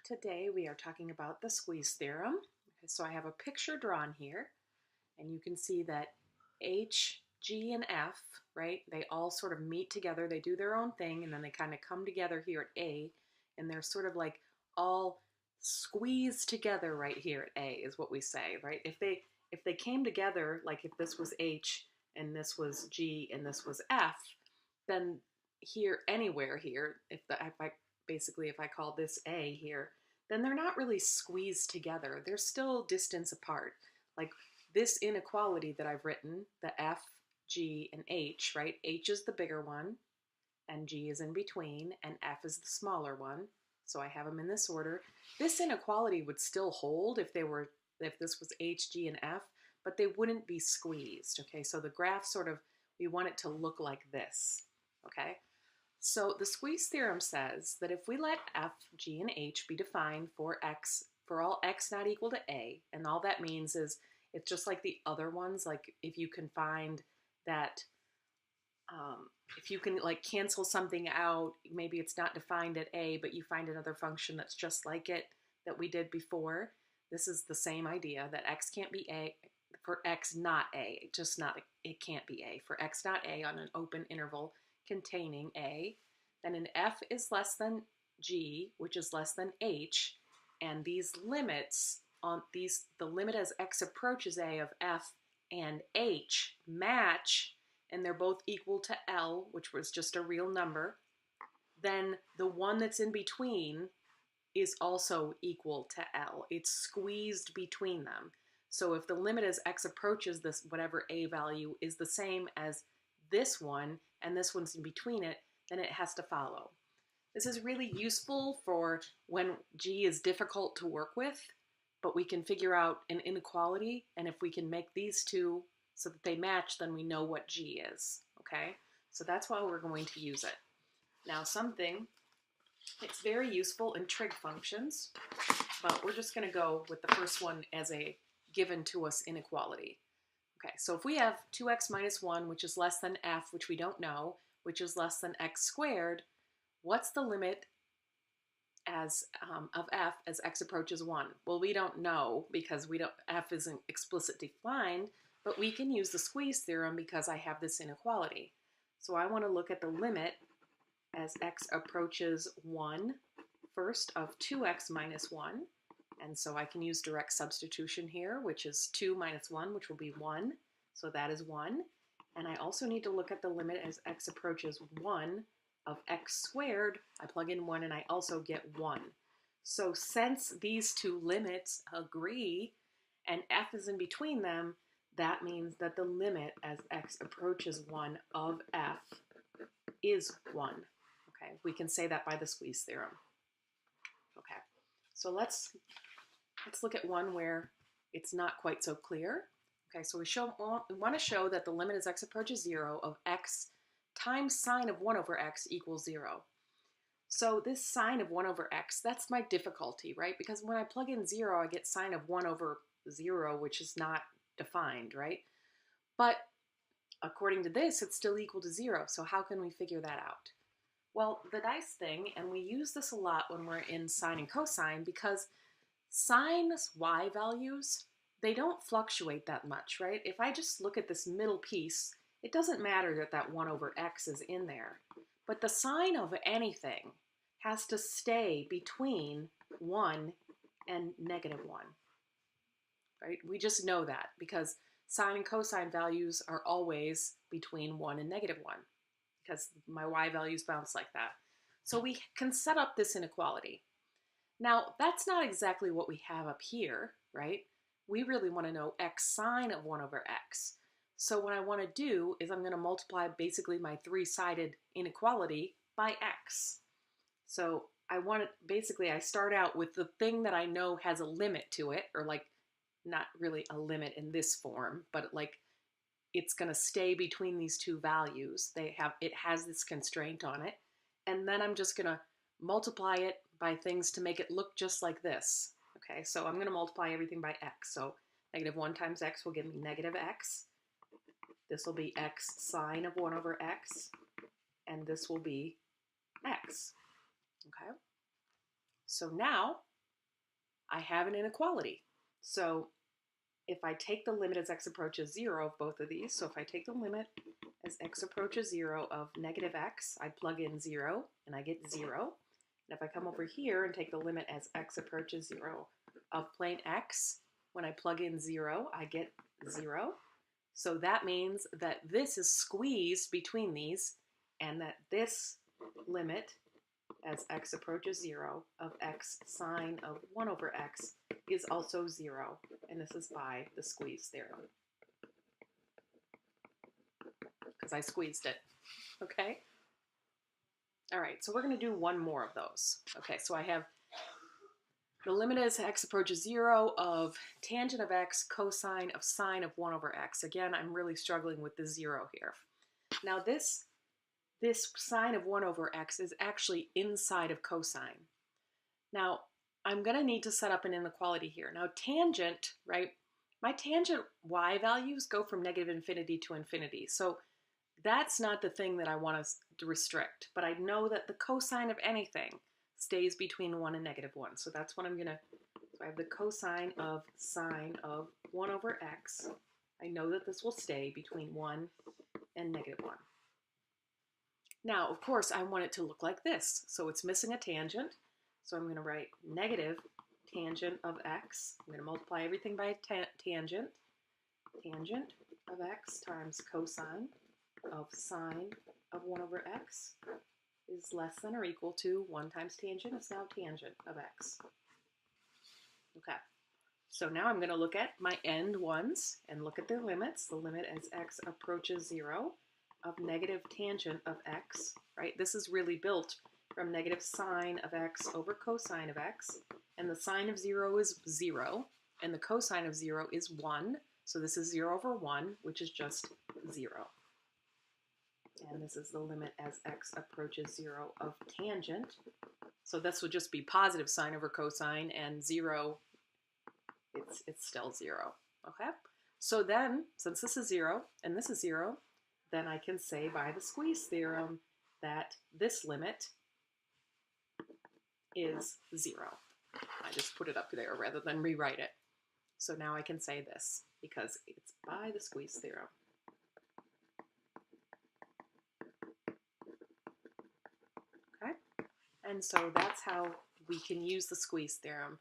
Today we are talking about the squeeze theorem. Okay, so I have a picture drawn here, and you can see that H, G, and F, right, they all sort of meet together. They do their own thing, and then they kind of come together here at A, and they're sort of like all squeezed together right here at A is what we say, right? If they came together, like if this was H, and this was G, and this was F, then here, anywhere here, if I call this A here, then they're not really squeezed together. They're still distance apart. Like this inequality that I've written, the F, G, and H, right? H is the bigger one, and G is in between, and F is the smaller one. So I have them in this order. This inequality would still hold if this was H, G, and F, but they wouldn't be squeezed, okay? So the graph sort of, we want it to look like this, okay? So the squeeze theorem says that if we let F, G, and H be defined for all x not equal to A, and all that means is it's just like the other ones, like if you can find that, if you can like cancel something out, maybe it's not defined at A, but you find another function that's just like it that we did before. This is the same idea that x can't be A for x not A, it can't be A. For x not A on an open interval containing A, then an F is less than G, which is less than H, and these limits the limit as x approaches A of F and H match, and they're both equal to L, which was just a real number, then the one that's in between is also equal to L. It's squeezed between them. So if the limit as x approaches this whatever A value is the same as this one, and this one's in between it, then it has to follow. This is really useful for when G is difficult to work with, but we can figure out an inequality, and if we can make these two so that they match, then we know what G is, okay? So that's why we're going to use it. Now it's very useful in trig functions, but we're just gonna go with the first one as a given to us inequality. Okay, so if we have 2x minus 1, which is less than f, which we don't know, which is less than x squared, what's the limit of f as x approaches 1? Well, we don't know because f isn't explicitly defined, but we can use the squeeze theorem because I have this inequality. So I want to look at the limit as x approaches 1 first of 2x minus 1. And so I can use direct substitution here, which is 2 minus 1, which will be 1. So that is 1. And I also need to look at the limit as x approaches 1 of x squared. I plug in 1 and I also get 1. So since these two limits agree and f is in between them, that means that the limit as x approaches 1 of f is 1. Okay, we can say that by the squeeze theorem. Okay, so let's look at one where it's not quite so clear. Okay, so we want to show that the limit as x approaches 0 of x times sine of 1 over x equals 0. So this sine of 1 over x, that's my difficulty, right? Because when I plug in 0, I get sine of 1 over 0, which is not defined, right? But according to this, it's still equal to 0. So how can we figure that out? Well, the nice thing, and we use this a lot when we're in sine and cosine, because sine's y values, they don't fluctuate that much, right? If I just look at this middle piece, it doesn't matter that that 1 over x is in there. But the sine of anything has to stay between 1 and negative 1, right? We just know that because sine and cosine values are always between 1 and negative 1 because my y values bounce like that. So we can set up this inequality. Now, that's not exactly what we have up here, right? We really want to know x sine of 1 over x. So what I want to do is I'm going to multiply basically my three-sided inequality by x. So I start out with the thing that I know has a limit to it, or like not really a limit in this form, but like it's going to stay between these two values. It has this constraint on it. And then I'm just going to multiply it by things to make it look just like this. Okay, so I'm going to multiply everything by x. So negative 1 times x will give me negative x. This will be x sine of 1 over x. And this will be x. Okay, so now I have an inequality. So if I take the limit as x approaches 0 of both of these, so if I take the limit as x approaches 0 of negative x, I plug in 0 and I get 0. And if I come over here and take the limit as x approaches 0 of plane x, when I plug in 0, I get 0. So that means that this is squeezed between these, and that this limit as x approaches 0 of x sine of 1 over x is also 0, and this is by the squeeze theorem, because I squeezed it, okay? All right, so we're going to do one more of those. Okay, so I have the limit as x approaches 0 of tangent of x cosine of sine of 1 over x. Again, I'm really struggling with the 0 here. Now this sine of 1 over x is actually inside of cosine. Now, I'm going to need to set up an inequality here. Now, tangent, right? My tangent y values go from negative infinity to infinity. So that's not the thing that I want to restrict. But I know that the cosine of anything stays between 1 and negative 1. So that's what I'm going to, so I have the cosine of sine of 1 over x. I know that this will stay between 1 and negative 1. Now, of course, I want it to look like this. So it's missing a tangent. So I'm going to write negative tangent of x. I'm going to multiply everything by tangent. Tangent of x times cosine of sine of 1 over x is less than or equal to 1 times tangent is now tangent of x. Okay, so now I'm going to look at my end ones and look at their limits. The limit as x approaches 0 of negative tangent of x, right? This is really built from negative sine of x over cosine of x, and the sine of 0 is 0, and the cosine of 0 is 1, so this is 0 over 1, which is just 0. And this is the limit as x approaches 0 of tangent. So this would just be positive sine over cosine, and 0, it's still 0. Okay? So then, since this is 0 and this is 0, then I can say by the squeeze theorem that this limit is 0. I just put it up there rather than rewrite it. So now I can say this because it's by the squeeze theorem. Okay? And so that's how we can use the squeeze theorem